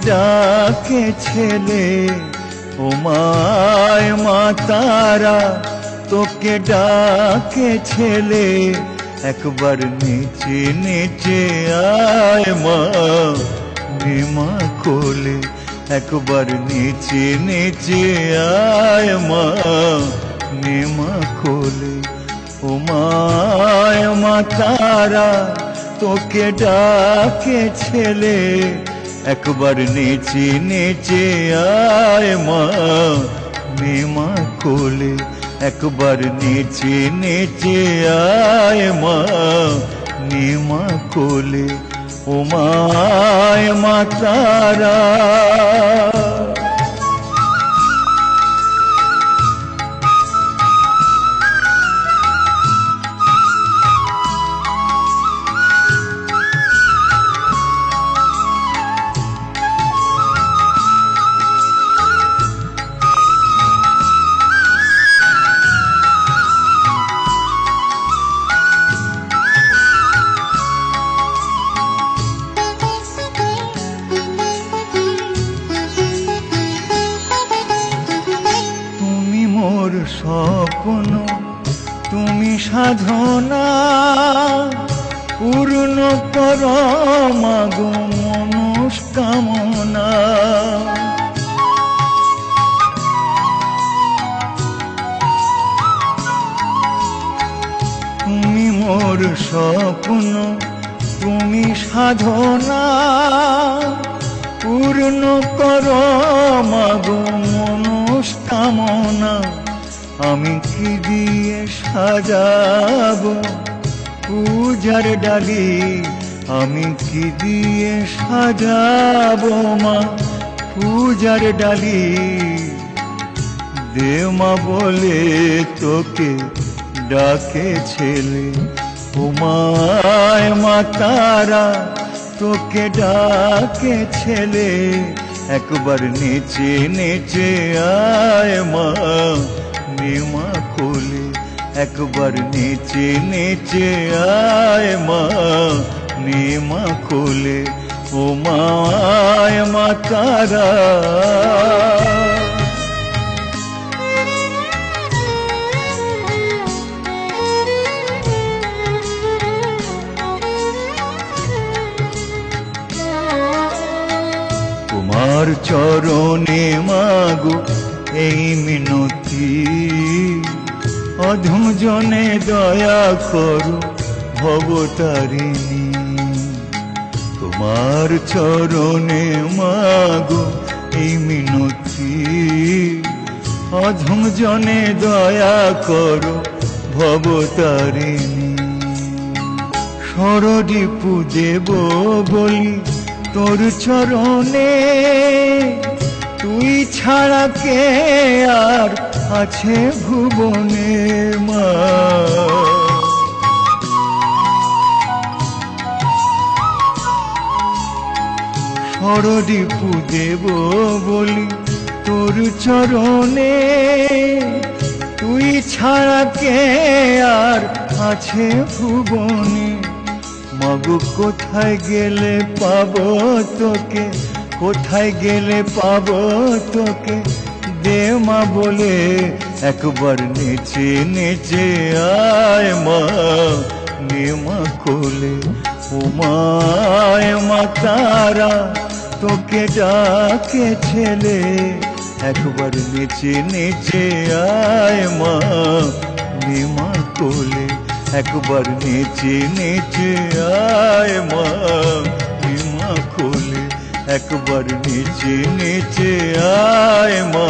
ডাকে ছেলে ও মায় মা তারা তোকে ডাকে ছেলে একবার নিচে নিচে আয় মা মা কোলে একবার নিচে নিচে আয় মা মা কোলে ও মায় মা তারা তোকে ডাকে ছেলে একবার নিচে নিচে আয় মা মা কোলে একবার নিচে নিচে আয় মা মা কোলে ও মায় মা তারা। স্বপ্ন তুমি সাধনা পূর্ণ কর মাগো মনস্কামনা। তুমি মোর স্বপ্ন তুমি সাধনা পূর্ণ কর মাগো মনস্কামনা। আমি কি দিয়ে সাজাবো পূজার ডালি আমি কি দিয়ে সাজাবো মা পূজার ডালি। দে মা বলে তোকে ডাকে ছেলে ও মায় মা তারা তোকে ডাকে ছেলে একবার নিচে নিচে আয় মা মা কোলে একবার নিচে নিচে আয় মা মা কোলে ও মায় মা তারা। তোমার চরণে মাগো এই মিনতি অধম জনে দয়া করো ভবতারিণী। তোমার চরণে মাগো এই মিনতি অধম জনে দয়া করো ভবতারিণী। ষড়রিপু দেব বলি তোর চরণে তুই ছাড়া কে আর আছে ভুবনে মা। ষড়রিপু দেব বলি তোর চরণে তুই ছাড়া কে আর আছে ভুবনে। মাগো কোথায় গেলে পাবো তোকে কোথায় গেলে পাবো তোকে দে মা বলে একবার নিচে নিচে আয় মা মা কোলে ও মায় মা তারা তোকে ডাকে ছেলে একবার নিচে নিচে আয় মা মা কোলে একবার নিচে নিচে আয় মা মা কোলে একবার নিচে নিচে আয় মা